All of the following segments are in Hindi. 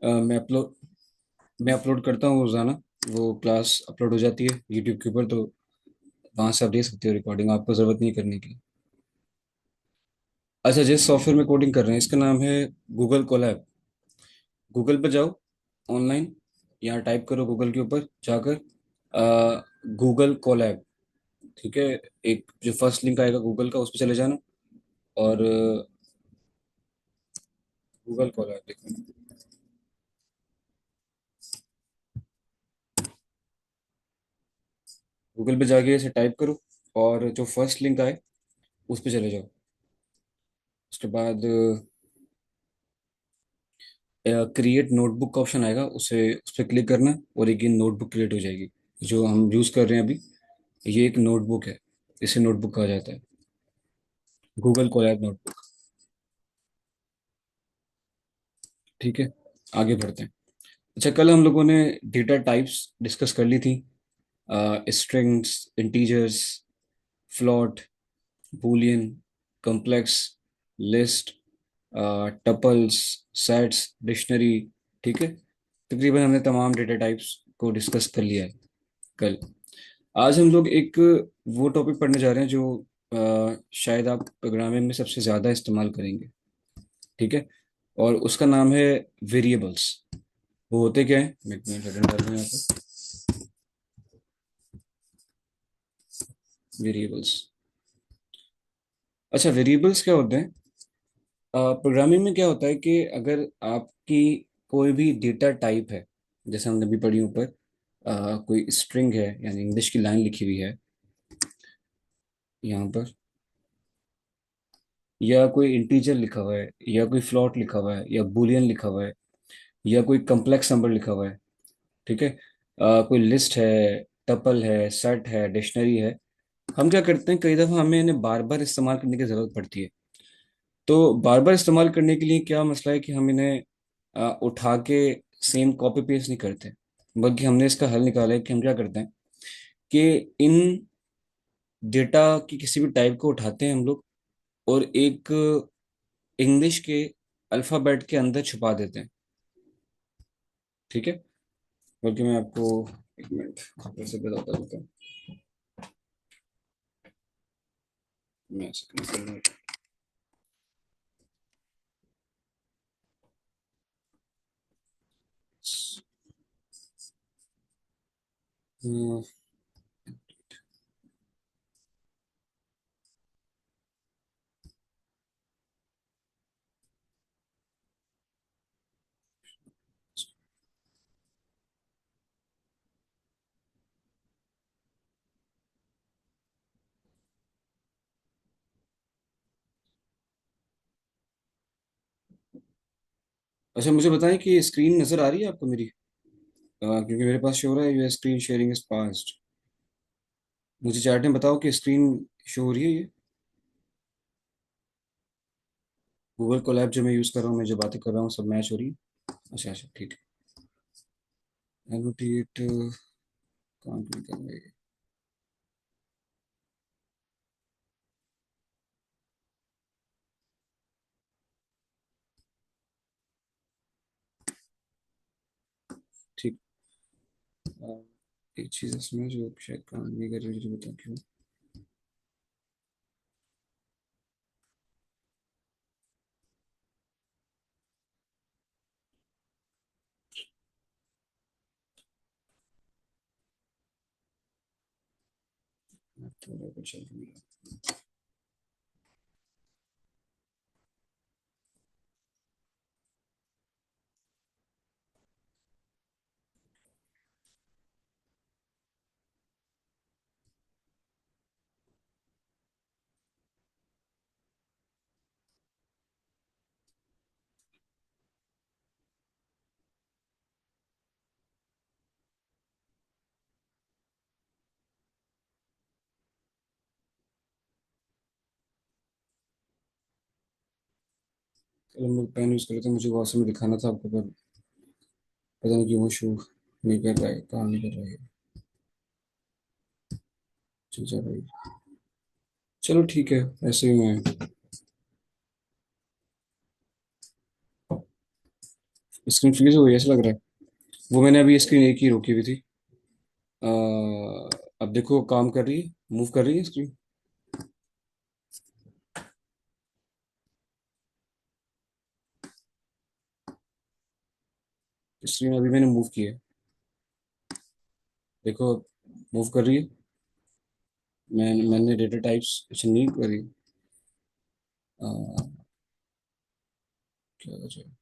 मैं अपलोड करता हूँ रोजाना। वो क्लास अपलोड हो जाती है यूट्यूब के ऊपर, तो वहां से आप देख सकते हो रिकॉर्डिंग, आपको जरूरत नहीं करने की। अच्छा, जिस सॉफ्टवेयर में कोडिंग कर रहे हैं इसका नाम है गूगल कोलैब। गूगल पर जाओ ऑनलाइन, यहाँ टाइप करो गूगल के ऊपर जाकर गूगल कोलैब। ठीक है, एक जो फर्स्ट लिंक आएगा गूगल का उस पर चले जाना, और गूगल कोलैब देखो। गूगल पे जाके इसे टाइप करो, और जो फर्स्ट लिंक आए उस पर चले जाओ। उसके बाद क्रिएट नोटबुक का ऑप्शन आएगा, उसे उस पर क्लिक करना है, और एक नोटबुक क्रिएट हो जाएगी। जो हम यूज़ कर रहे हैं अभी, ये एक नोटबुक है, इसे नोटबुक कहा जाता है, गूगल कोलैब नोटबुक। ठीक है, आगे बढ़ते हैं। अच्छा, कल हम लोगों ने डेटा टाइप्स डिस्कस कर ली थी। Strings, integers, float, Boolean, complex, list, tuples, sets, dictionary. ठीक है, तकरीबन हमने तमाम डेटा टाइप्स को डिस्कस कर लिया है कल। आज हम लोग एक वो टॉपिक पढ़ने जा रहे हैं जो शायद आप प्रोग्रामिंग में सबसे ज़्यादा इस्तेमाल करेंगे। ठीक है, और उसका नाम है वेरिएबल्स। वो होते क्या है, मैं एक मिनट अटेंड कर रहा हूँ यहाँ पे। वेरिएबल्स, अच्छा वेरिएबल्स क्या होते हैं? प्रोग्रामिंग में क्या होता है कि अगर आपकी कोई भी डेटा टाइप है, जैसे हमने अभी पढ़ी ऊपर, कोई स्ट्रिंग है यानी इंग्लिश की लाइन लिखी हुई है यहाँ पर, या कोई इंटीजर लिखा हुआ है, या कोई फ्लॉट लिखा हुआ है, या बूलियन लिखा हुआ है, या कोई कम्प्लेक्स नंबर लिखा हुआ है। ठीक है, कोई लिस्ट है, टपल है, सेट है, डिक्शनरी है। हम क्या करते हैं, कई दफ़ा हमें इन्हें बार बार इस्तेमाल करने की ज़रूरत पड़ती है। तो बार बार इस्तेमाल करने के लिए क्या मसला है कि हम इन्हें उठा के सेम कॉपी पेस्ट नहीं करते, बल्कि हमने इसका हल निकाला है कि हम क्या करते हैं कि इन डेटा की किसी भी टाइप को उठाते हैं हम लोग, और एक इंग्लिश के अल्फ़ाबेट के अंदर छुपा देते हैं। ठीक है, बल्कि मैं आपको एक मिनट कैसे बताता हूँ। मैं ऐसे कर रहा हूँ। अच्छा, मुझे बताएं कि स्क्रीन नज़र आ रही है आपको मेरी? क्योंकि मेरे पास शो हो रहा है your screen sharing is paused. मुझे चैट में बताओ कि स्क्रीन शो हो रही है ये। गूगल कोलैब जो मैं यूज़ कर रहा हूँ, मैं जो बातें कर रहा हूँ सब मैच हो रही है? अच्छा अच्छा, ठीक है। एनोटेट काम नहीं कर रहा है। ठीक। अ, एक चीज़ इसमें जो शायद काम नहीं कर रही, मुझे बताओ क्यों। थोड़ा कुछ चल रही है। चलो, मैं पेन यूज़ कर लेता हूँ, मुझे वॉशरूम में दिखाना था आपको, पर पता नहीं क्यों वो शो नहीं कर रहा है, काम नहीं कर रहा है। चल जा भाई। चलो ठीक है, ऐसे ही मैं स्क्रीन फ्रीज हो गई ऐसा लग रहा है। वो मैंने अभी स्क्रीन एक ही रोकी हुई थी। अ, अब देखो काम कर रही है, मूव कर रही है स्क्रीन। स्क्रीन अभी मैंने मूव की है, देखो मूव कर रही है। मैंने डेटा टाइप्स कुछ नहीं करी। अ, क्या वजह है?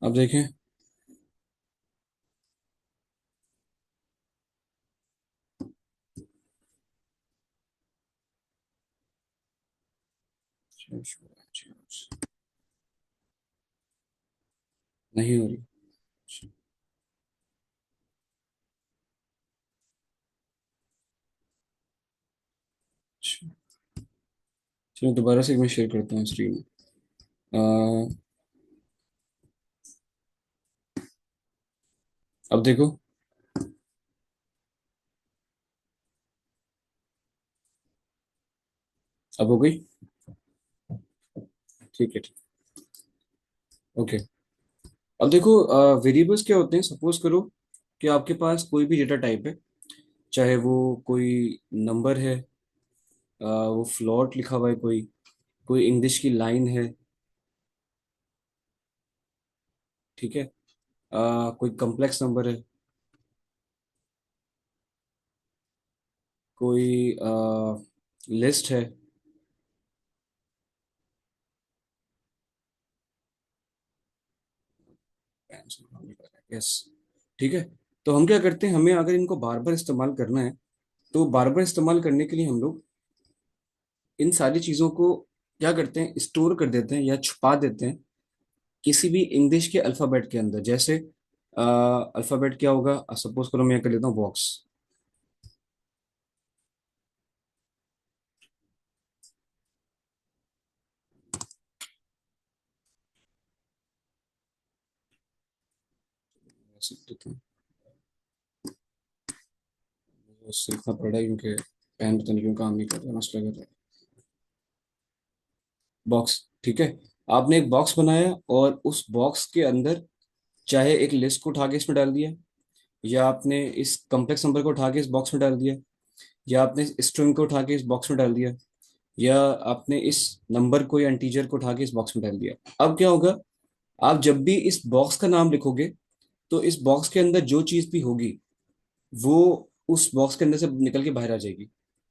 अब देखें। नहीं हो रही। अच्छा, चलो दोबारा से मैं शेयर करता हूँ स्क्रीन। अब देखो। अब हो गई। ठीक है, ठीक। ओके। अब देखो, वेरिएबल्स क्या होते हैं, सपोज करो कि आपके पास कोई भी डेटा टाइप है, चाहे वो कोई नंबर है, वो फ्लोट लिखा हुआ है, कोई इंग्लिश की लाइन है, ठीक है, कोई कॉम्प्लेक्स नंबर है, कोई लिस्ट है। यस, ठीक है। तो हम क्या करते हैं, हमें अगर इनको बार बार इस्तेमाल करना है, तो बार बार इस्तेमाल करने के लिए हम लोग इन सारी चीज़ों को क्या करते हैं, स्टोर कर देते हैं या छुपा देते हैं किसी भी इंग्लिश के अल्फ़ाबेट के अंदर। जैसे अल्फ़ाबेट क्या होगा, सपोज करो मैं कर लेता हूँ बॉक्स। ऐसे लिख देते हैं। उससे लिखना पड़ रहा है क्योंकि पेन पता नहीं क्यों काम नहीं कर रहा, मसला कर रहा है। बॉक्स, ठीक है। आपने एक बॉक्स बनाया और उस बॉक्स के अंदर चाहे एक लिस्ट को उठा के इसमें डाल दिया, या आपने इस कॉम्प्लेक्स नंबर को उठा के इस बॉक्स में डाल दिया, या आपने स्ट्रिंग को उठा के इस बॉक्स में डाल दिया, या आपने इस नंबर को या इंटीजर को उठा के इस बॉक्स में डाल दिया। अब क्या होगा, आप जब भी इस बॉक्स का नाम लिखोगे तो इस बॉक्स के अंदर जो चीज भी होगी वो उस बॉक्स के अंदर से निकल के बाहर आ जाएगी,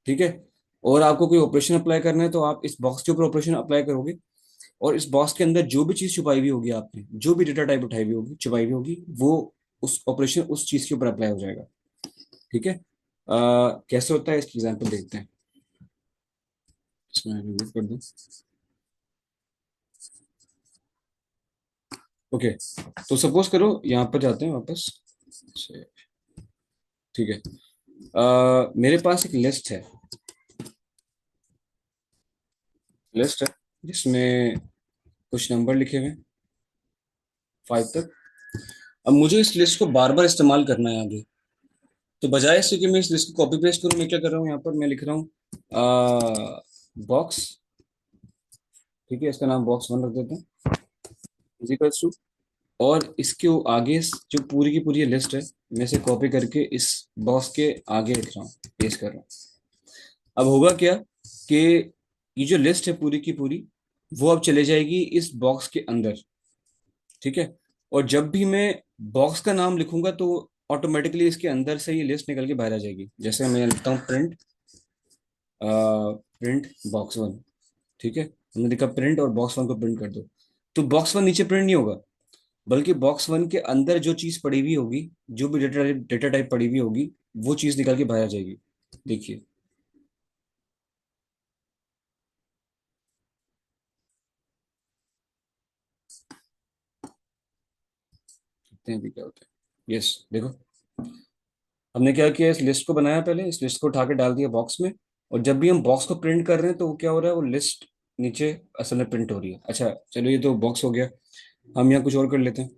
ठीक है। और आपको कोई ऑपरेशन अप्लाई करना है तो आप इस बॉक्स के ऊपर ऑपरेशन अप्लाई करोगे, और इस बॉक्स के अंदर जो भी चीज छुपाई हुई होगी, आपने जो भी डेटा टाइप उठाई हुई होगी, छुपाई हुई होगी, वो उस ऑपरेशन उस चीज के ऊपर अप्लाई हो जाएगा, ठीक है। कैसे होता है इसकी एग्जांपल देखते हैं। इसमें रिमूव कर दूं। ओके, तो सपोज करो यहाँ पर जाते हैं वापस से, ठीक है। मेरे पास एक लिस्ट है जिसमें कुछ नंबर लिखे हुए हैं 5 तक। अब मुझे इस लिस्ट को बार बार इस्तेमाल करना है आगे, तो बजाय इससे कि मैं इस लिस्ट को कॉपी पेस्ट करूँ, मैं क्या कर रहा हूँ, यहाँ पर मैं लिख रहा हूँ बॉक्स, ठीक है, इसका नाम बॉक्स 1 रख देते हैं, इज इक्वल्स टू, और इसके आगे जो पूरी की पूरी लिस्ट है, मैं इसे कॉपी करके इस बॉक्स के आगे लिख रहा हूँ, पेस्ट कर रहा हूँ। अब होगा क्या कि ये जो लिस्ट है पूरी की पूरी, वो अब चले जाएगी इस बॉक्स के अंदर, ठीक है। और जब भी मैं बॉक्स का नाम लिखूंगा तो ऑटोमेटिकली इसके अंदर से ये लिस्ट निकल के बाहर आ जाएगी। जैसे मैं लिखता हूँ प्रिंट बॉक्स 1, ठीक है, हमने लिखा प्रिंट और बॉक्स 1 को प्रिंट कर दो, तो बॉक्स 1 नीचे प्रिंट नहीं होगा, बल्कि बॉक्स 1 के अंदर जो चीज पड़ी हुई होगी, जो भी डेटा टाइप पड़ी हुई होगी, वो चीज निकल के बाहर आ जाएगी। देखिए, देखते हैं अभी क्या होता है। यस, देखो, हमने क्या किया, इस लिस्ट को बनाया, पहले इस लिस्ट को उठा के डाल दिया बॉक्स में, और जब भी हम बॉक्स को प्रिंट कर रहे हैं तो वो क्या हो रहा है, वो लिस्ट नीचे असल में प्रिंट हो रही है। अच्छा चलो, ये तो बॉक्स हो गया, हम यहाँ कुछ और कर लेते हैं।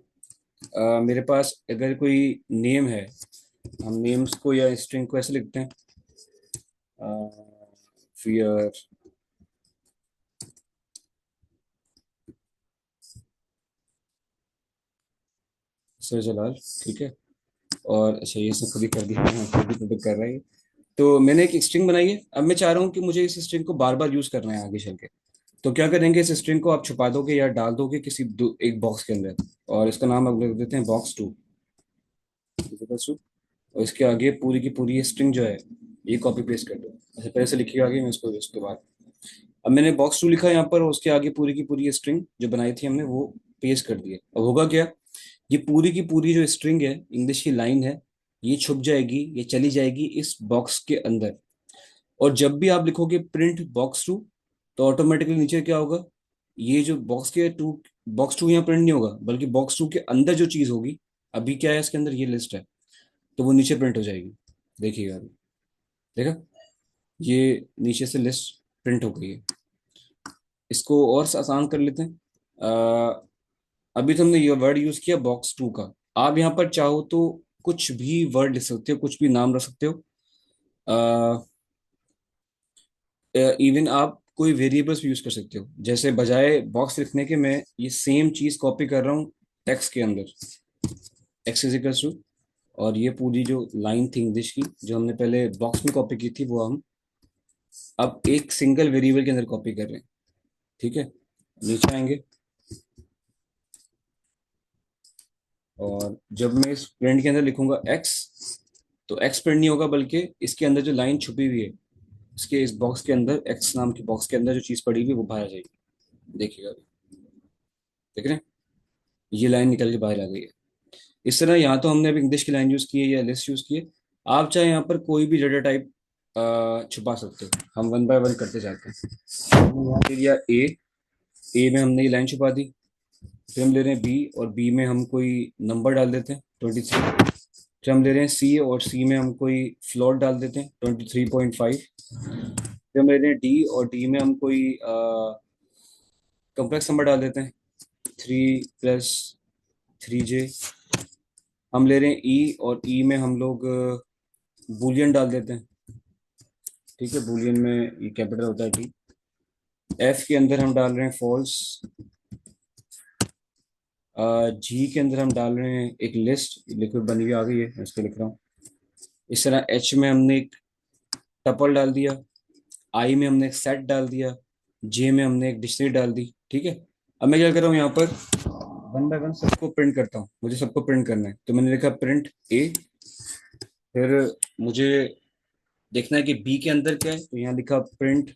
मेरे पास अगर कोई नेम है, हम नेम्स को या स्ट्रिंग को ऐसे लिखते हैं, फियर सर जलाल, ठीक है। और अच्छा, ये सब खुद ही कर दिया, हाँ, खुद ही प्रिडिक्ट कर रहा है ये। तो मैंने एक स्ट्रिंग बनाई है, अब मैं चाह रहा हूँ कि मुझे इस स्ट्रिंग को बार बार यूज करना है आगे चल के। तो क्या करेंगे, इस स्ट्रिंग को आप छुपा दोगे या डाल दोगे किसी एक बॉक्स के अंदर, और इसका नाम आप लिख देते हैं box2। और इसके आगे पूरी की पूरी ये स्ट्रिंग जो है, ये कॉपी पेस्ट कर दो। अच्छा, पहले से लिखिएगा आगे, मैं इसको उसके बाद, अब मैंने box2 लिखा है यहाँ पर, और उसके आगे पूरी की पूरी स्ट्रिंग जो बनाई थी हमने वो पेस्ट कर दी है। अब होगा क्या, ये पूरी की पूरी जो स्ट्रिंग है, इंग्लिश की लाइन है, ये छुप जाएगी, ये चली जाएगी इस बॉक्स के अंदर। और जब भी आप लिखोगे प्रिंट box2, तो ऑटोमेटिकली नीचे क्या होगा, ये जो box2 यहाँ प्रिंट नहीं होगा, बल्कि box2 के अंदर जो चीज होगी, अभी क्या है इसके अंदर, ये लिस्ट है, तो वो नीचे प्रिंट हो जाएगी। देखिएगा अभी, देखा, ये नीचे से लिस्ट प्रिंट हो गई है। इसको और आसान कर लेते हैं। अभी तो हमने ये वर्ड यूज किया box2 का, आप यहाँ पर चाहो तो कुछ भी वर्ड लिख सकते हो, कुछ भी नाम रख सकते हो। इवन आप कोई वेरिएबल्स भी यूज कर सकते हो, जैसे बजाय बॉक्स लिखने के मैं ये सेम चीज कॉपी कर रहा हूँ टेक्स्ट के अंदर, एक्स इजिकल्स टू, और ये पूरी जो लाइन थी इंग्लिश की जो हमने पहले बॉक्स में कॉपी की थी, वो हम अब एक सिंगल वेरिएबल के अंदर कॉपी कर रहे हैं। ठीक है, नीचे आएंगे, और जब मैं इस प्रिंट के अंदर लिखूंगा एक्स, तो एक्स प्रिंट नहीं होगा, बल्कि इसके अंदर जो लाइन छुपी हुई है, इसके इस बॉक्स के अंदर, एक्स नाम के बॉक्स के अंदर जो चीज पड़ी हुई है वो बाहर आ जाएगी। देखिएगा अभी, देख रहे हैं, ये लाइन निकल के बाहर आ गई है। इस तरह यहाँ तो हमने अभी इंग्लिश की लाइन यूज की है या लिस्ट यूज की है, आप चाहे यहाँ पर कोई भी डेटा टाइप छुपा सकते हो। हम वन बाय वन करते जाते हैं। हमने यहाँ ले लिया ए में हमने ये लाइन छुपा दी। फिर हम ले रहे हैं बी, और बी में हम कोई नंबर डाल देते हैं 23। फिर हम ले रहे हैं सी, और सी में हम कोई फ्लोट डाल देते हैं 23.5। फिर हम ले रहे हैं डी, और डी में हम कोई कम्प्लेक्स नंबर डाल देते हैं 3+3J। हम ले रहे हैं ई, और ई में हम लोग बूलियन डाल देते हैं। ठीक है, बूलियन में ये कैपिटल होता है टी। एफ के अंदर हम डाल रहे हैं फॉल्स। जी के अंदर हम डाल रहे हैं एक लिस्ट, लिक्विड बनी हुई आ गई है, मैं इसको लिख रहा हूँ। इस तरह एच में हमने एक टपल डाल दिया, आई में हमने एक सेट डाल दिया, जे में हमने एक डिक्शनरी डाल दी। ठीक है, अब मैं क्या कर रहा हूँ यहाँ पर, वन बाय वन सबको प्रिंट करता हूँ, मुझे सबको प्रिंट करना है। तो मैंने लिखा प्रिंट ए। फिर मुझे देखना है कि बी के अंदर क्या है, तो यहाँ लिखा प्रिंट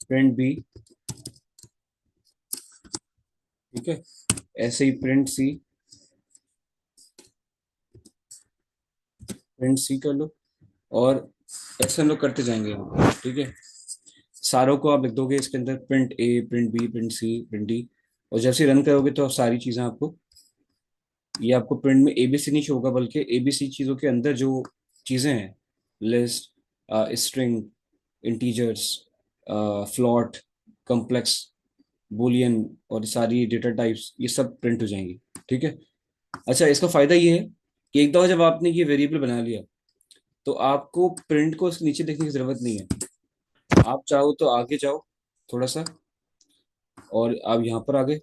प्रिंट बी। ठीक है, ऐसे ही प्रिंट सी कर लो, और ऐसे हम लोग करते जाएंगे। ठीक है, सारों को आप लिख दोगे इसके अंदर, प्रिंट ए, प्रिंट बी, प्रिंट सी, प्रिंट डी। और जैसे रन करोगे तो सारी चीजें आपको, ये आपको प्रिंट में एबीसी नहीं होगा, बल्कि एबीसी चीजों के अंदर जो चीजें हैं, list, string, integers, float, complex, boolean, और सारी डेटा टाइप्स, ये सब प्रिंट हो जाएंगी। ठीक है, अच्छा, इसका फायदा ये है कि एक दफा जब आपने ये वेरिएबल बना लिया, तो आपको प्रिंट को उसके नीचे देखने की जरूरत नहीं है। आप चाहो तो आगे जाओ थोड़ा सा, और आप यहाँ पर आ गए,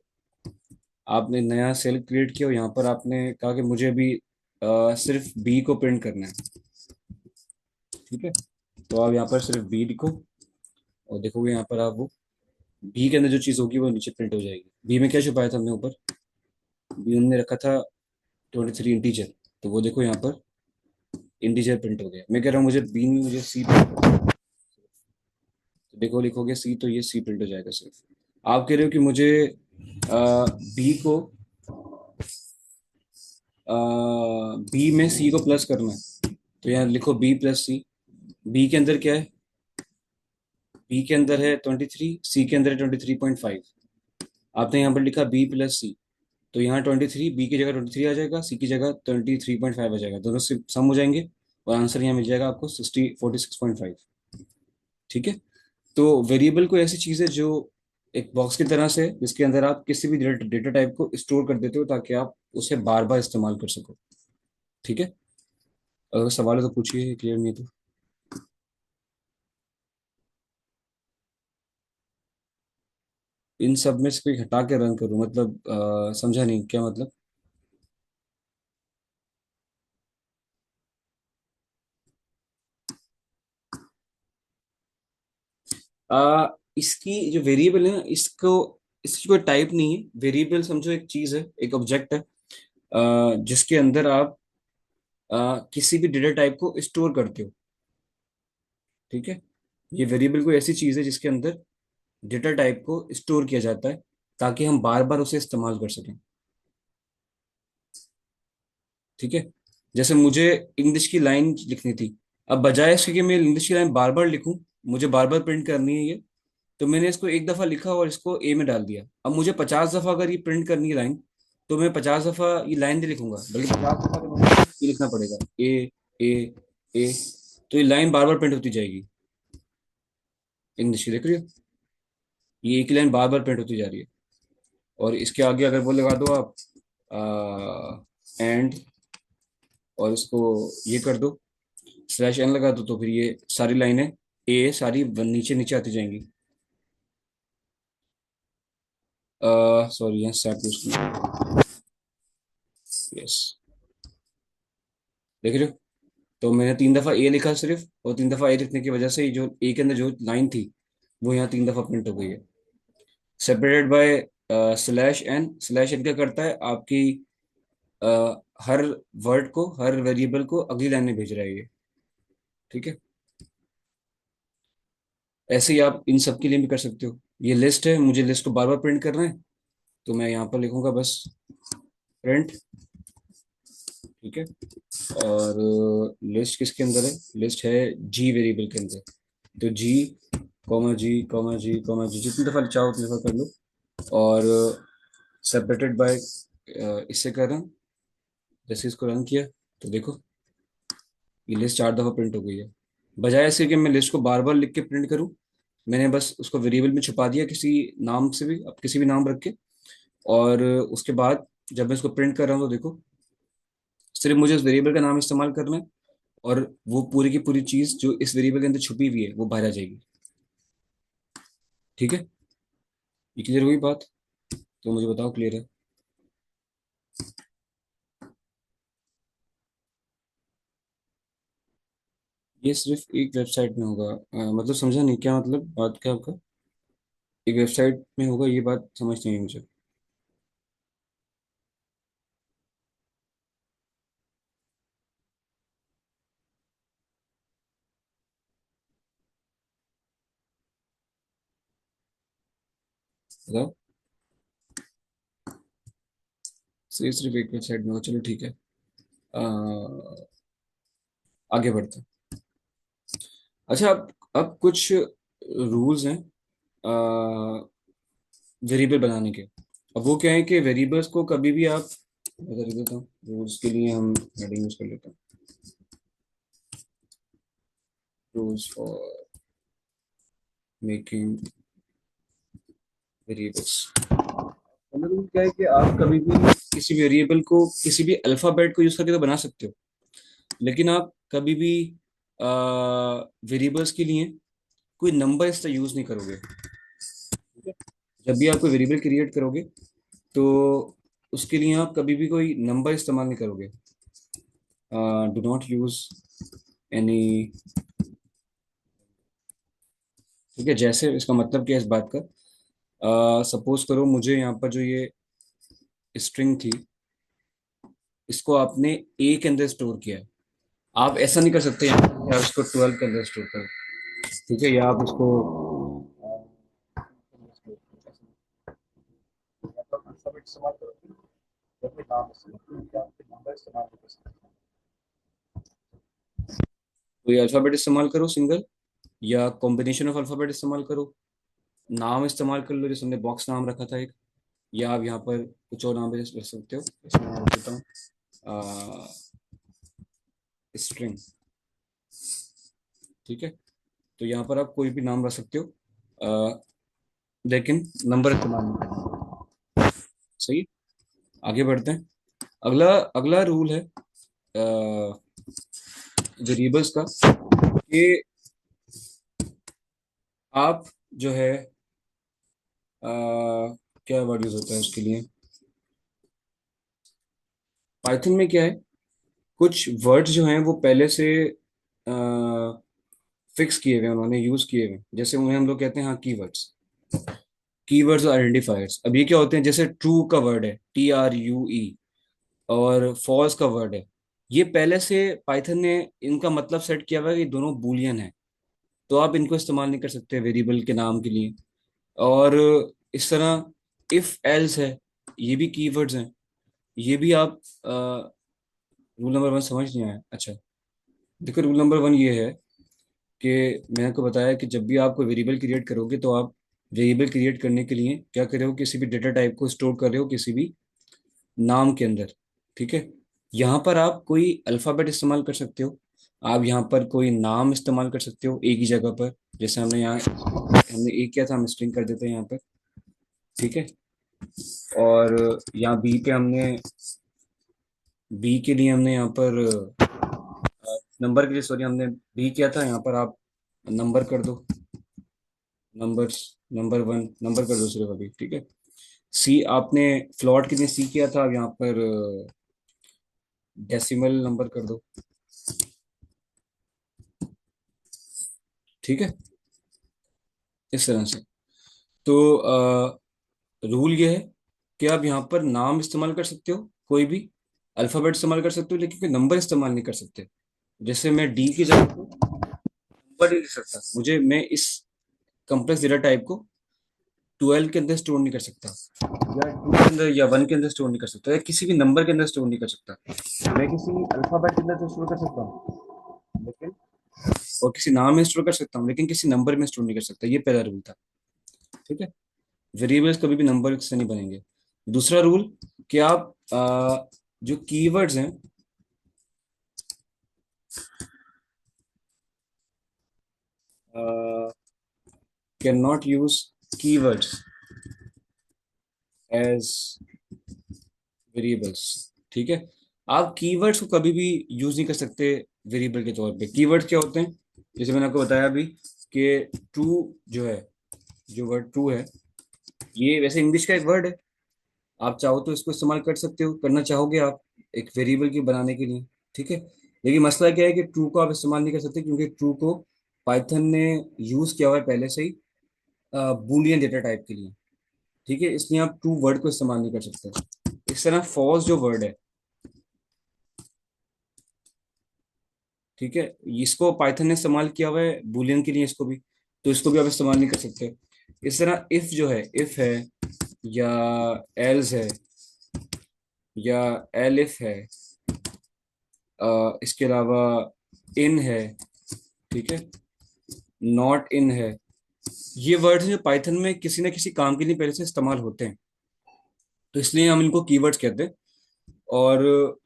आपने नया सेल क्रिएट किया, और यहाँ पर आपने कहा कि मुझे अभी सिर्फ बी को प्रिंट करना है। ठीक है, तो आप यहाँ पर सिर्फ बी लिखो, और देखोगे यहाँ पर आप वो बी के अंदर जो चीज़ होगी वो नीचे प्रिंट हो जाएगी। बी में क्या छुपाया था हमने ऊपर, बी हमने रखा था 23 इंटीजर, तो वो देखो यहाँ पर इंटीजर प्रिंट हो गया। मैं कह रहा हूँ मुझे बी में मुझे सी, तो देखो लिखोगे सी, तो ये सी प्रिंट हो जाएगा सिर्फ। आप कह रहे हो कि मुझे बी को बी में सी को प्लस करना है, तो यहाँ लिखो बी+C। बी के अंदर क्या है, बी के अंदर है 23, सी के अंदर है 23.5। आपने यहाँ पर लिखा बी+C, तो यहाँ 23, बी की जगह 23 आ जाएगा, सी की जगह 23.5 आ जाएगा, दोनों से सम हो जाएंगे, और आंसर यहाँ मिल जाएगा आपको 46.5। ठीक है, तो वेरिएबल को ऐसी चीज़ है जो एक बॉक्स की तरह से जिसके अंदर आप किसी भी डेटा टाइप को स्टोर कर देते हो ताकि आप उसे बार बार इस्तेमाल कर सको। ठीक है। अगर सवाल है तो पूछिए, क्लियर नहीं है तो। इन सब में से कोई हटा के रन करूं मतलब समझा नहीं क्या मतलब। इसकी जो वेरिएबल है ना, इसको, इसकी कोई टाइप नहीं है। वेरिएबल समझो एक चीज है, एक ऑब्जेक्ट है जिसके अंदर आप किसी भी डेटा टाइप को स्टोर करते हो। ठीक है। ये वेरिएबल कोई ऐसी चीज है जिसके अंदर डेटा टाइप को स्टोर किया जाता है ताकि हम बार बार उसे इस्तेमाल कर सकें। ठीक है। जैसे मुझे इंग्लिश की लाइन लिखनी थी, अब बजाय इसके कि मैं इंग्लिश की लाइन बार बार लिखूं, मुझे बार बार प्रिंट करनी है ये, तो मैंने इसको एक दफा लिखा और इसको ए में डाल दिया। अब मुझे 50 दफा अगर ये प्रिंट करनी है लाइन, तो मैं 50 दफा ये लाइन नहीं लिखूंगा, बल्कि 50 दफा तो मुझे ये लिखना पड़ेगा, ए ए। तो ये लाइन बार बार प्रिंट होती जाएगी। इंग्लिश की देख रही हो, ये एक ही लाइन बार बार प्रिंट होती जा रही है। और इसके आगे अगर वो लगा दो आप एंड, और इसको ये कर दो, स्लैश एन लगा दो, तो फिर ये सारी लाइनें ए सारी नीचे नीचे आती जाएंगी। सॉरी, यहाँ सैप यूज किया। यस, देख रहे हो। तो मैंने 3 दफा ए लिखा सिर्फ, और 3 दफा ए लिखने की वजह से ये जो ए के अंदर जो लाइन थी वो यहाँ 3 दफा प्रिंट हो गई है। Separated by slash n. Slash n क्या करता है, आपकी हर वर्ड को, हर वेरिएबल को अगली लाइन में भेज रहा है ये। ठीक है। ऐसे ही आप इन सब के लिए भी कर सकते हो। ये लिस्ट है, मुझे लिस्ट को बार बार प्रिंट करना है, तो मैं यहाँ पर लिखूंगा बस प्रिंट। ठीक है। और लिस्ट किसके अंदर है, लिस्ट है जी वेरिएबल के अंदर। तो जी कॉमा जी कॉमा जी कॉमा जी, जितनी दफा चाहो उतनी दफा कर लो। और सेपरेटेड बाय, इससे कर रहा हूँ। जैसे इसको रन किया तो देखो, ये लिस्ट 4 दफा प्रिंट हो गई है। बजाय ऐसे कि मैं लिस्ट को बार बार लिख के प्रिंट करूँ, मैंने बस उसको वेरिएबल में छुपा दिया किसी नाम से भी, अब किसी भी नाम रख के। और उसके बाद जब मैं इसको प्रिंट कर रहा हूँ तो देखो, सिर्फ मुझे उस वेरिएबल का नाम इस्तेमाल करना है, और वो पूरी की पूरी चीज जो इस वेरिएबल के अंदर छुपी हुई है वो बाहर आ जाएगी। ठीक है। ये क्लियर हुई बात? तो मुझे बताओ, क्लियर है? ये सिर्फ एक वेबसाइट में होगा, मतलब समझा नहीं क्या मतलब, बात क्या आपका? एक वेबसाइट में होगा, ये बात समझ नहीं आई मुझे। बताओ। सिर्फ एक वेबसाइट में होगा, चलो ठीक है। आगे बढ़ते हैं। अच्छा, अब कुछ रूल्स हैं वेरिएबल बनाने के। अब वो क्या है कि वेरिएबल्स को कभी भी आप, मैं कर देता हूँ रूल्स के लिए, हम हेडिंग यूज कर लेते हैं, रूल्स फॉर मेकिंग वेरिएबल्स। मतलब क्या है कि आप कभी भी किसी वेरिएबल को, किसी भी अल्फाबेट को यूज करके तो बना सकते हो, लेकिन आप कभी भी वेरिएबल्स के लिए कोई नंबर इसका यूज नहीं करोगे। ठीक है? जब भी आप कोई वेरिएबल क्रिएट करोगे, तो उसके लिए आप कभी भी कोई नंबर इस्तेमाल नहीं करोगे। Do not use any. ठीक है। जैसे इसका मतलब क्या है इस बात का, सपोज करो मुझे यहाँ पर जो ये स्ट्रिंग थी, इसको आपने ए के अंदर स्टोर किया है। आप ऐसा नहीं कर सकते यहाँ पर कि आप इसको 12 के अंदर स्टोर करो। ठीक है। या आप इसको अल्फाबेट इस्तेमाल करोगे, या फिर नाम इस्तेमाल करोगे, या फिर नंबर इस्तेमाल कर सकते हो। तो ये अल्फाबेट इस्तेमाल करो सिंगल, या कॉम्बिनेशन ऑफ अल्फाबेट इस्तेमाल करो, नाम इस्तेमाल कर लो, जैसे हमने बॉक्स नाम रखा था एक, या आप यहाँ पर कुछ और नाम भी रख सकते हो। इसमें मैं रख देता हूँ स्ट्रिंग। ठीक है। तो यहाँ पर आप कोई भी नाम रख सकते हो। लेकिन नंबर इस्तेमाल नहीं करना। सही। आगे बढ़ते हैं। अगला अगला रूल है वेरिएबल्स का, कि आप जो है क्या वर्ड यूज होता है उसके लिए, पाइथन में क्या है, कुछ वर्ड्स जो हैं वो पहले से फिक्स किए हुए हैं, उन्होंने यूज किए हुए हैं, जैसे उन्हें हम लोग कहते हैं हाँ कीवर्ड्स। कीवर्ड्स और आइडेंटिफायर्स, अब ये क्या होते हैं, जैसे ट्रू का वर्ड है TRUE, और फॉल्स का वर्ड है, ये पहले से पाइथन ने इनका मतलब सेट किया हुआ है कि दोनों बूलियन है, तो आप इनको इस्तेमाल नहीं कर सकते वेरिएबल के नाम के लिए। और इस तरह इफ एल्स है, ये भी कीवर्ड्स हैं, ये भी आप रूल नंबर 1 समझ नहीं आया, अच्छा। देखो रूल नंबर 1 ये है कि मैंने आपको बताया कि जब भी आप कोई वेरिएबल क्रिएट करोगे तो आप वेरिएबल क्रिएट करने के लिए क्या कर रहे हो, किसी भी डेटा टाइप को स्टोर कर रहे हो किसी भी नाम के अंदर, ठीक है। यहाँ पर आप कोई अल्फ़ाबेट इस्तेमाल कर सकते हो, आप यहाँ पर कोई नाम इस्तेमाल कर सकते हो एक ही जगह पर, जैसे हमने एक किया था, हम स्ट्रिंग कर देते हैं यहाँ पर, ठीक है। और यहाँ बी के लिए हमने यहाँ पर नंबर के लिए, सॉरी, हमने बी किया था, यहाँ पर आप नंबर कर दो, नंबर्स, नंबर 1 नंबर कर दो सिर्फ अभी, ठीक है। सी आपने फ्लॉट के लिए सी किया था, अब यहाँ पर डेसिमल नंबर कर दो, ठीक है, इस तरह से। तो रूल ये है कि आप यहाँ पर नाम इस्तेमाल कर सकते हो कोई भी, अल्फ़ाबेट इस्तेमाल कर सकते हो, लेकिन कोई नंबर इस्तेमाल नहीं कर सकते। जैसे मैं डी की जगह पर नंबर नहीं लिख सकता, मुझे मैं इस कम्प्लेक्स डेटा टाइप को 12 के अंदर स्टोर नहीं कर सकता, या 2 के अंदर या 1 के अंदर स्टोर नहीं कर सकता, या किसी भी नंबर के अंदर स्टोर नहीं कर सकता। मैं किसी अल्फ़ाबेट के अंदर तो स्टोर कर सकता हूँ, लेकिन और किसी नाम में स्टोर कर सकता हूँ, लेकिन किसी नंबर में स्टोर नहीं कर सकता, ये पहला रूल था, ठीक है। वेरिएबल्स कभी भी नंबर से नहीं बनेंगे। दूसरा रूल, कि आप जो कीवर्ड्स हैं, can not use keywords as variables, ठीक है। आप कीवर्ड्स को कभी भी यूज नहीं कर सकते वेरिएबल के तौर पे। कीवर्ड्स क्या होते हैं, जैसे मैंने आपको बताया अभी कि ट्रू जो है, जो वर्ड ट्रू है, ये वैसे इंग्लिश का एक वर्ड है, आप चाहो तो इसको इस्तेमाल कर सकते हो, करना चाहोगे आप एक वेरिएबल की बनाने के लिए, ठीक है। लेकिन मसला क्या है कि ट्रू को आप इस्तेमाल नहीं कर सकते, क्योंकि ट्रू को पाइथन ने यूज किया हुआ है पहले से ही बूलियन डेटा टाइप के लिए, ठीक है, इसलिए आप ट्रू वर्ड को इस्तेमाल नहीं कर सकते। इस तरह फॉल्स जो वर्ड है, ठीक है, इसको पाइथन ने इस्तेमाल किया हुआ है बूलियन के लिए, इसको भी, तो इसको भी आप इस्तेमाल नहीं कर सकते। इस तरह इफ जो है, इफ है, या एल्स है, या एलिफ है, इसके अलावा इन है, ठीक है, नॉट इन है, ये वर्ड्स जो पाइथन में किसी न किसी काम के लिए पहले से इस्तेमाल होते हैं, तो इसलिए हम इनको कीवर्ड्स कहते हैं। और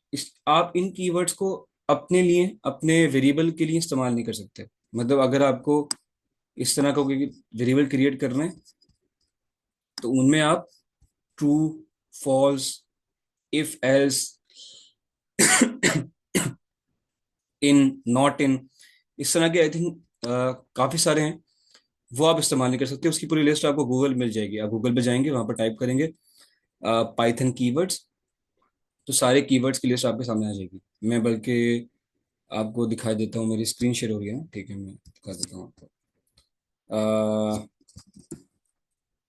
आप इन कीवर्ड्स को अपने लिए, अपने वेरिएबल के लिए इस्तेमाल नहीं कर सकते। मतलब अगर आपको इस तरह का कोई वेरिएबल क्रिएट करना है, तो उनमें आप true, false, if else, in, not in, इस तरह के आई थिंक काफी सारे हैं, वो आप इस्तेमाल नहीं कर सकते। उसकी पूरी लिस्ट आपको गूगल मिल जाएगी, आप गूगल पे जाएंगे, वहां पर टाइप करेंगे पाइथन कीवर्ड्स, तो सारे कीवर्ड्स की लिस्ट आपके सामने आ जाएगी। मैं बल्कि आपको दिखा देता हूँ, मेरी स्क्रीन शेयर हो रही है ना, ठीक है, मैं दिखा देता हूँ आपको।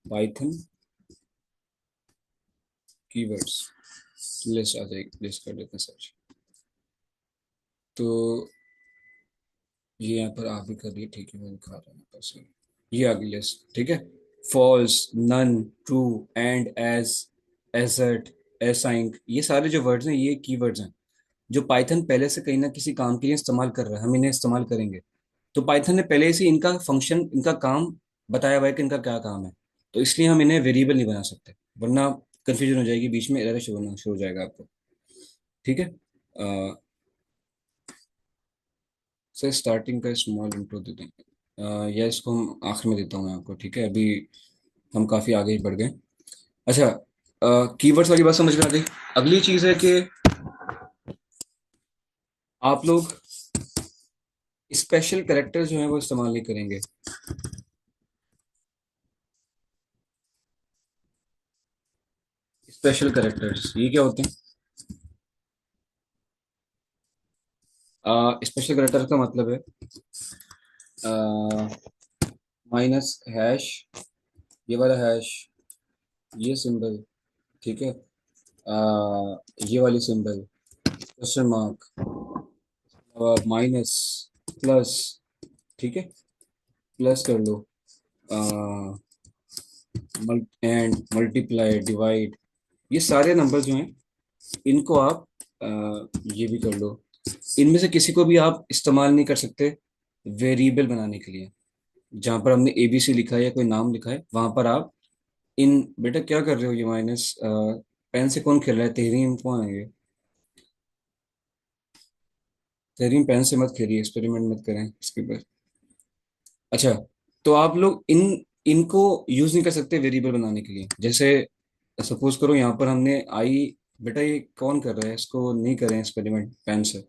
पाइथन कीवर्ड्स लिस्ट आ जाएगी, लिस्ट कर देते हैं सर्च। तो ये यहाँ पर आप भी करिए, ठीक है, मैं दिखा रहा हूँ यहाँ पर से। ये आ गई लिस्ट, ठीक है। False, none, true, and, as, assert, async, ये सारे जो वर्ड्स हैं ये कीवर्ड्स हैं, जो पाइथन पहले से कहीं ना किसी काम के लिए इस्तेमाल कर रहा है, हम इन्हें इस्तेमाल करेंगे। तो पाइथन ने पहले से इनका फंक्शन, इनका काम बताया हुआ है कि इनका क्या काम है, तो इसलिए हम इन्हें वेरिएबल नहीं बना सकते, वरना कंफ्यूजन हो जाएगी, बीच में एरर शो होना शुरू हो जाएगा आपको, ठीक है। सर स्टार्टिंग का स्मॉल इंट्रो दे दें, या इसको हम आखिर में देता हूँ मैं आपको, ठीक है, अभी हम काफी आगे बढ़ गए। अच्छा, कीवर्ड्स वाली बात समझ में आ गई। अगली चीज है कि आप लोग स्पेशल कैरेक्टर जो है वो इस्तेमाल नहीं करेंगे। स्पेशल कैरेक्टर्स ये क्या होते हैं? स्पेशल कैरेक्टर का मतलब है माइनस हैश, ये वाला हैश, ये सिंबल, ठीक है, ये वाली symbol, question mark, minus, plus, ठीक है, प्लस कर लो, एंड मल्टीप्लाई, डिवाइड, ये सारे नंबर जो हैं इनको आप अ, ये भी कर लो। इनमें से किसी को भी आप इस्तेमाल नहीं कर सकते वेरिएबल बनाने के लिए। जहां पर हमने एबीसी लिखा है या कोई नाम लिखा है वहां पर आप इन, बेटा क्या कर रहे हो ये माइनस, पेन से कौन खेल रहा है, तेहरीन कौन है ये? तेहरीन पेन से मत खेलिए, एक्सपेरिमेंट मत करें इसके ऊपर। अच्छा, तो आप लोग इनको यूज नहीं कर सकते वेरिएबल बनाने के लिए। जैसे सपोज करो यहाँ पर हमने आई, बेटा ये कौन कर रहा है, इसको नहीं करें एक्सपेरिमेंट पेन से,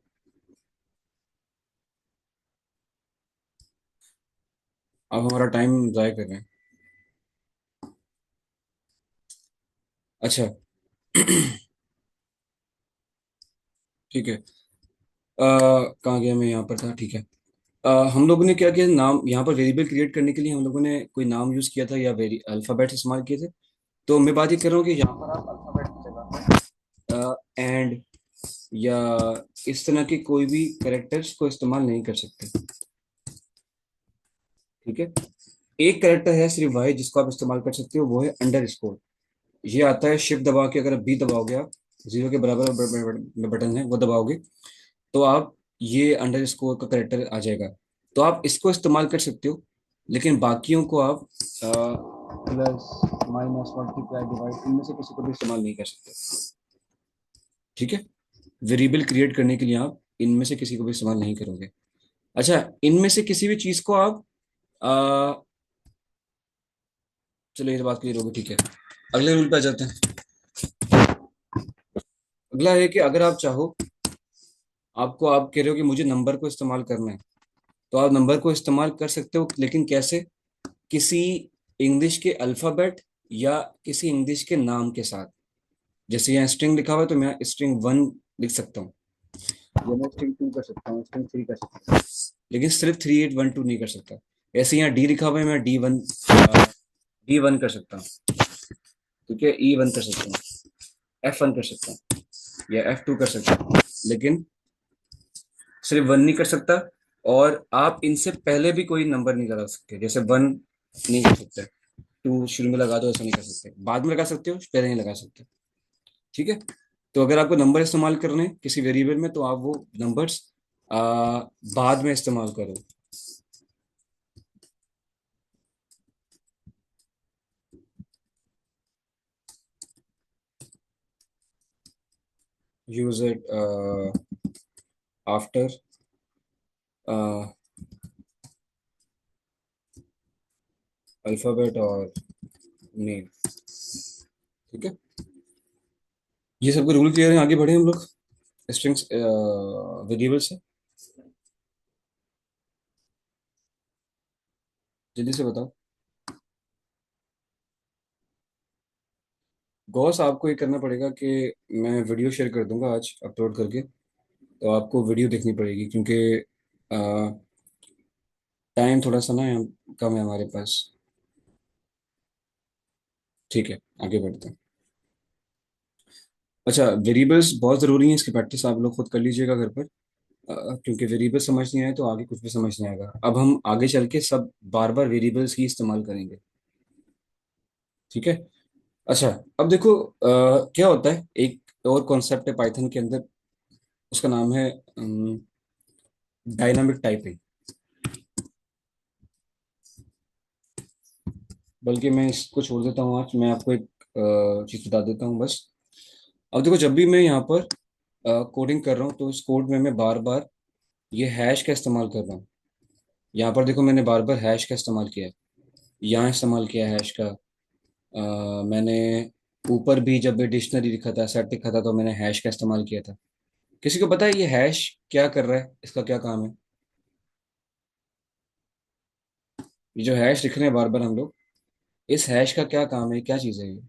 आप हमारा टाइम जाया कर रहे हैं। अच्छा ठीक है, कहाँ गया मैं, यहाँ पर था, ठीक है। हम लोगों ने क्या किया, नाम यहाँ पर वेरिएबल क्रिएट करने के लिए हम लोगों ने कोई नाम यूज किया था या वेरी अल्फाबेट इस्तेमाल किए थे। तो मैं बात ये कर रहा हूँ कि यहाँ पर आप अल्फाबेट की जगह एंड या इस तरह के कोई भी कैरेक्टर्स को इस्तेमाल नहीं कर सकते, ठीक है। एक कैरेक्टर है सिर्फ वाई जिसको आप इस्तेमाल कर सकते हो, वो है अंडर स्कोर। ये आता है शिफ्ट दबा के, अगर बी दबाओगे आप, जीरो के बराबर में बटन है वो दबाओगे तो आप, ये अंडर स्कोर का करेक्टर आ जाएगा। तो आप इसको इस्तेमाल कर सकते हो, लेकिन बाकियों को आप प्लस, माइनस, मल्टीप्लाई, डिवाइड, इनमें से किसी को भी इस्तेमाल नहीं कर सकते, ठीक है। वेरिएबल क्रिएट करने के लिए आप इनमें से किसी को भी इस्तेमाल नहीं करोगे। अच्छा, इनमें से किसी भी चीज को आप आ, चलो ये तो बात क्लियर होगी, ठीक है। अगले रूल पे आ जाते हैं। अगला है कि अगर आप चाहो, आपको, आप कह रहे हो कि मुझे नंबर को इस्तेमाल करना है, तो आप नंबर को इस्तेमाल कर सकते हो, लेकिन कैसे? किसी इंग्लिश के अल्फाबेट या किसी इंग्लिश के नाम के साथ। जैसे यहाँ स्ट्रिंग लिखा हुआ है तो मैं स्ट्रिंग वन लिख सकता हूँ, या मैं स्ट्रिंग टू कर सकता हूँ, स्ट्रिंग थ्री कर सकता हूँ, लेकिन सिर्फ 3812 नहीं कर सकता। ऐसे यहाँ डी लिखा हुआ है, मैं डी वन कर सकता हूँ, ठीक है, ई वन कर सकता हूँ, F1 कर सकता हूँ, या F2 कर सकता हूँ, लेकिन सिर्फ वन नहीं कर सकता। और आप इनसे पहले भी कोई नंबर नहीं लगा सकते, जैसे वन नहीं कर सकते, टू शुरू में लगा दो, ऐसा नहीं कर सकते, बाद में लगा सकते हो, पहले नहीं लगा सकते, ठीक है। तो अगर आपको नंबर इस्तेमाल करने हैं किसी वेरिएबल में तो आप वो नंबर्स बाद में इस्तेमाल करो। यूज इट आफ्टर अल्फाबेट और नेम, ठीक है। ये सबके रूल क्लियर है, आगे बढ़े हम लोग स्ट्रिंग्स वेरिएबल से। जल्दी से बताओ। गॉस, आपको ये करना पड़ेगा कि मैं वीडियो शेयर कर दूंगा आज अपलोड करके, तो आपको वीडियो देखनी पड़ेगी क्योंकि टाइम थोड़ा सा ना कम है हमारे पास। ठीक है, आगे बढ़ते हैं। अच्छा, वेरिएबल्स बहुत ज़रूरी है, इसकी प्रैक्टिस आप लोग खुद कर लीजिएगा घर पर, क्योंकि वेरिएबल समझ नहीं आए तो आगे कुछ भी समझ नहीं आएगा। अब हम आगे चल के सब बार बार वेरिएबल्स ही इस्तेमाल करेंगे, ठीक है। अच्छा, अब देखो क्या होता है, एक और कॉन्सेप्ट है पाइथन के अंदर, उसका नाम है डायनामिक टाइपिंग। बल्कि मैं इसको छोड़ देता हूँ, आज मैं आपको एक चीज़ बता देता हूँ बस। अब देखो, जब भी मैं यहाँ पर कोडिंग कर रहा हूँ तो इस कोड में मैं बार बार ये हैश का इस्तेमाल कर रहा हूँ। यहाँ पर देखो, मैंने बार बार हैश का इस्तेमाल किया है, यहाँ इस्तेमाल किया है हैश का, मैंने ऊपर भी जब भी डिक्शनरी लिखा था, सेट लिखा था, तो मैंने हैश का इस्तेमाल किया था। किसी को पता है ये हैश क्या कर रहा है, इसका क्या काम है? ये जो हैश लिख रहे हैं बार बार हम लोग, इस हैश का क्या काम है, क्या चीज़ है ये?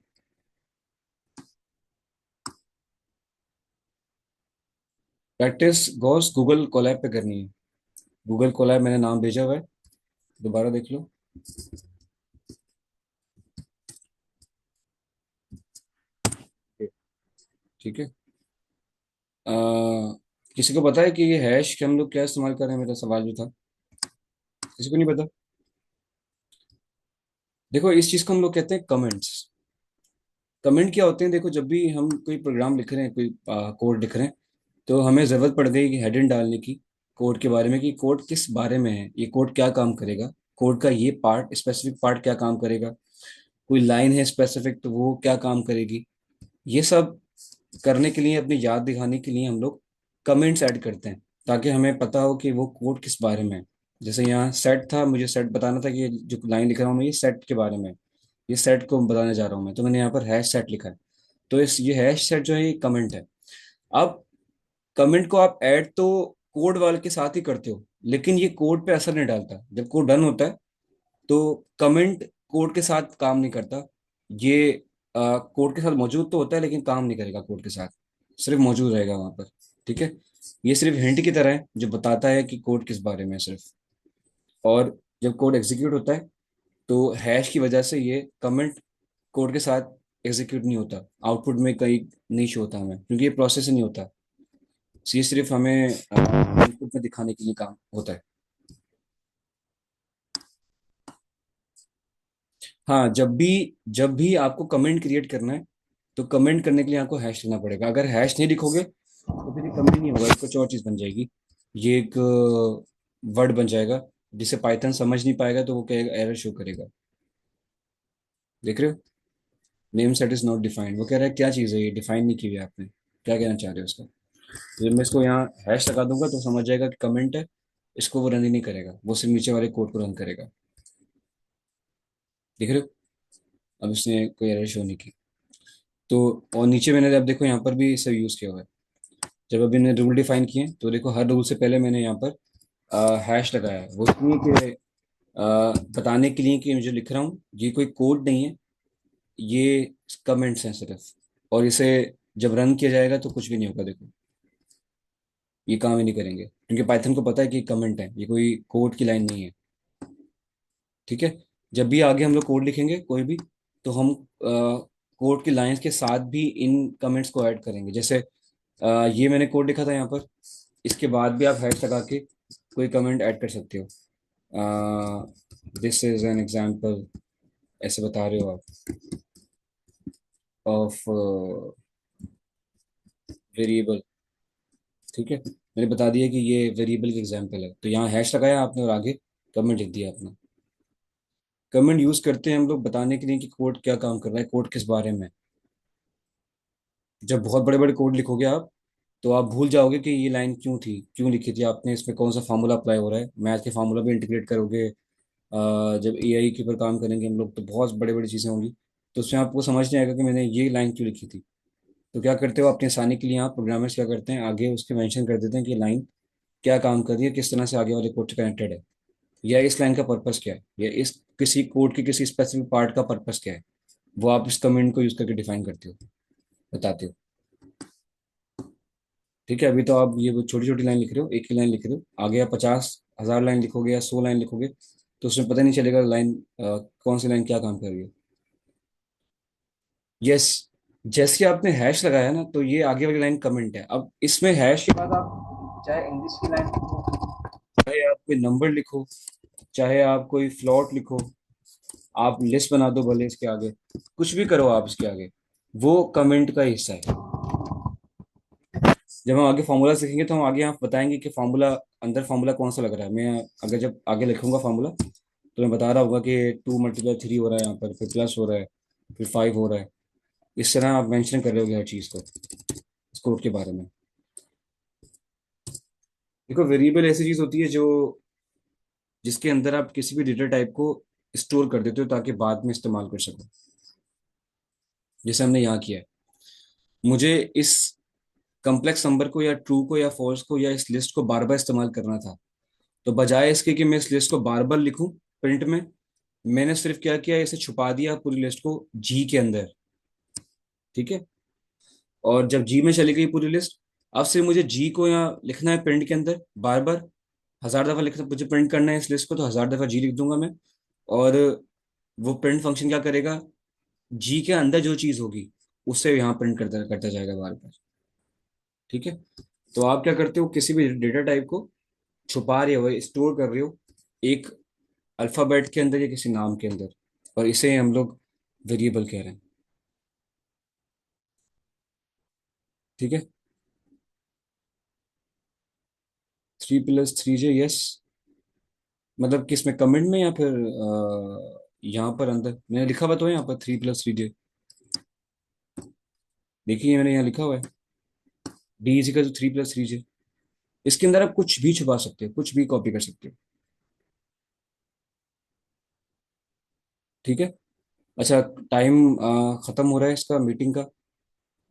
प्रैक्टिस गोस गूगल कोलैब पे करनी है। गूगल कोलैब मैंने नाम भेजा हुआ है, दोबारा देख लो। ठीक है। अ, किसी को पता है कि ये हैश के हम लोग क्या इस्तेमाल कर रहे हैं? मेरा सवाल भी था। किसी को नहीं पता? देखो, इस चीज को हम लोग कहते हैं कमेंट्स। कमेंट क्या होते हैं? देखो, जब भी हम कोई प्रोग्राम लिख रहे हैं, कोई कोड लिख रहे हैं, तो हमें जरूरत पड़ गई कि हेडिंग डालने की कोड के बारे में, कि कोड किस बारे में है, ये कोड क्या काम करेगा, कोड का ये पार्ट, स्पेसिफिक पार्ट क्या काम करेगा। कोई लाइन है स्पेसिफिक, तो वो क्या काम करेगी। ये सब करने के लिए, अपनी याद दिखाने के लिए हम लोग कमेंट्स ऐड करते हैं, ताकि हमें पता हो कि वो कोड किस बारे में है। जैसे यहाँ सेट था, मुझे सेट बताना था कि ये जो लाइन लिख रहा हूँ मैं, ये सेट के बारे में है। ये सेट को बताने जा रहा हूँ मैं, तो मैंने यहाँ पर हैश सेट लिखा है। तो इस ये हैश सेट जो है, ये कमेंट है। अब कमेंट को आप ऐड तो कोड वाले के साथ ही करते हो, लेकिन ये कोड पे असर नहीं डालता। जब कोड डन होता है, तो कमेंट कोड के साथ काम नहीं करता। ये कोड के साथ मौजूद तो होता है, लेकिन काम नहीं करेगा कोड के साथ, सिर्फ मौजूद रहेगा वहां पर। ठीक है। ये सिर्फ हिंट की तरह है, जो बताता है कि कोड किस बारे में है सिर्फ। और जब कोड एग्जीक्यूट होता है, तो हैश की वजह से ये कमेंट कोड के साथ एग्जीक्यूट नहीं होता, आउटपुट में कहीं नहीं शो होता हमें, क्योंकि ये प्रोसेस ही नहीं होता। ये सिर्फ हमें इनपुट में दिखाने के लिए काम होता है। हाँ, जब भी आपको कमेंट क्रिएट करना है, तो कमेंट करने के लिए आपको हैश लिखना पड़ेगा। अगर हैश नहीं लिखोगे, तो फिर ये कमेंट नहीं होगा, ये कुछ और चीज़ बन जाएगी। ये एक वर्ड बन जाएगा, जिसे पाइथन समझ नहीं पाएगा, तो वो कहेगा, एरर शो करेगा। देख रहे हो? Name set is not defined, वो कह रहा है क्या चीज़ है ये, डिफाइन नहीं की हुई है आपने, क्या कहना चाह रहे हो उसका। तो जब मैं इसको यहाँ हैश लगा दूंगा, तो समझ जाएगा कि कमेंट है। इसको वो रन ही नहीं करेगा, वो सिर्फ नीचे वाले कोड को रन करेगा। देख रहे हो? अब इसने कोई एरर शो नहीं की। तो और नीचे मैंने, अब देखो यहाँ पर भी इसे यूज़ किया हुआ है। जब अभी मैंने रूल डिफाइन किए, तो देखो, हर रूल से पहले मैंने यहाँ पर हैश लगाया है। वो इसलिए कि बताने के लिए कि मैं जो लिख रहा हूँ, ये कोई कोड नहीं है, ये कमेंट्स हैं सिर्फ। और इसे जब रन किया जाएगा, तो कुछ भी नहीं होगा। देखो, ये काम ही नहीं करेंगे, क्योंकि पाइथन को पता है कि कमेंट है, ये कोई कोड की लाइन नहीं है। ठीक है। जब भी आगे हम लोग कोड लिखेंगे कोई भी, तो हम कोड की लाइंस के साथ भी इन कमेंट्स को ऐड करेंगे। जैसे ये मैंने कोड लिखा था यहाँ पर, इसके बाद भी आप हैश लगा के कोई कमेंट ऐड कर सकते हो। दिस इज एन एग्जाम्पल, ऐसे बता रहे हो आप, ऑफ वेरिएबल। ठीक है, मैंने बता दिया कि ये वेरिएबल की एग्जाम्पल है, तो यहाँ हैश लगाया आपने और आगे कमेंट लिख दिया अपना। कमेंट यूज करते हैं हम लोग बताने के लिए कि कोड क्या काम कर रहा है, कोड किस बारे में है। जब बहुत बड़े बड़े कोड लिखोगे आप, तो आप भूल जाओगे कि ये लाइन क्यों थी, क्यों लिखी थी आपने, इसमें कौन सा फार्मूला अप्लाई हो रहा है। मैथ के फार्मूला भी इंटीग्रेट करोगे। जब एआई के ऊपर काम करेंगे हम लोग, तो बहुत बड़ी बड़ी चीज़ें होंगी। तो उसमें आपको समझ नहीं आएगा कि मैंने ये लाइन क्यों लिखी थी। तो क्या करते हो, अपनी आसानी के लिए आप प्रोग्रामर्स क्या करते हैं, आगे उसके मेंशन कर देते हैं कि लाइन क्या काम कर रही है, किस तरह से आगे वाले कोड से कनेक्टेड है, या इस लाइन का पर्पस क्या है, या इस किसी कोड के किसी स्पेसिफिक पार्ट का पर्पस क्या है। वो आप इस कमेंट को यूज करके डिफाइन करते हो, बताते हो। ठीक है। अभी तो आप ये छोटी छोटी लाइन लिख रहे हो, एक ही लाइन लिख रहे हो। आगे आप 50,000 लाइन लिखोगे या 100 लाइन लिखोगे, तो उसमें पता नहीं चलेगा लाइन कौन सी लाइन क्या काम कर रही है। यस। जैसे आपने हैश लगाया ना, तो ये आगे वाली लाइन कमेंट है। अब इसमें हैश के बाद आप चाहे इंग्लिश की लाइन लिखो, चाहे आप कोई नंबर लिखो, चाहे आप कोई फ्लॉट लिखो, आप लिस्ट बना दो भले इसके आगे, कुछ भी करो आप इसके आगे, वो कमेंट का हिस्सा है। जब हम आगे फॉर्मूला सीखेंगे, तो हम आगे यहाँ बताएंगे कि फार्मूला, अंदर फार्मूला कौन सा लग रहा है। मैं अगर जब आगे लिखूंगा फार्मूला, तो मैं बता रहा होगा कि 2 × 3 हो रहा है, यहाँ पर फिर प्लस हो रहा है, फिर 5 हो रहा है। इस तरह आप मेंशन कर रहे होगे हर चीज़ को, इस कोड के बारे में। देखो, वेरिएबल ऐसी चीज़ होती है जो, जिसके अंदर आप किसी भी डेटा टाइप को स्टोर कर देते हो, ताकि बाद में इस्तेमाल कर सको। जैसे हमने यहाँ किया है। मुझे इस कम्प्लेक्स नंबर को या ट्रू को या फॉल्स को या इस लिस्ट को बार बार इस्तेमाल करना था। तो बजाय इसके कि मैं इस लिस्ट को बार बार लिखूं प्रिंट में, मैंने सिर्फ क्या किया, इसे छुपा दिया पूरी लिस्ट को जी के अंदर। ठीक है। और जब जी में चली गई पूरी लिस्ट, अब से मुझे जी को यहाँ लिखना है प्रिंट के अंदर बार बार। 1000 दफा लिखना, मुझे प्रिंट करना है इस लिस्ट को, तो 1000 दफा जी लिख दूंगा मैं। और वो प्रिंट फंक्शन क्या करेगा, जी के अंदर जो चीज होगी उसे यहाँ प्रिंट करता करता जाएगा बार बार। ठीक है। तो आप क्या करते हो, किसी भी डेटा टाइप को छुपा रहे हो, स्टोर कर रहे हो एक अल्फाबेट के अंदर या किसी नाम के अंदर, और इसे हम लोग वेरिएबल कह रहे हैं। ठीक है। 3 + 3 J, यस। मतलब किस में, कमेंट में या फिर यहाँ पर अंदर मैंने लिखा हुआ तो है यहाँ पर 3 + 3 J। देखिए मैंने यहाँ लिखा हुआ है D = 3 + 3 J। इसके अंदर आप कुछ भी छुपा सकते हो, कुछ भी कॉपी कर सकते हो। ठीक है। अच्छा, टाइम खत्म हो रहा है इसका मीटिंग का।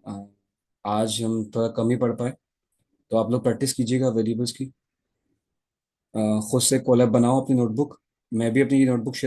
अ, आज हम थोड़ा कम ही पढ़ पाए, तो आप लोग प्रैक्टिस कीजिएगा वेरिएबल्स की। खुद से कॉलअप बनाओ अपनी नोटबुक। मैं भी अपनी नोटबुक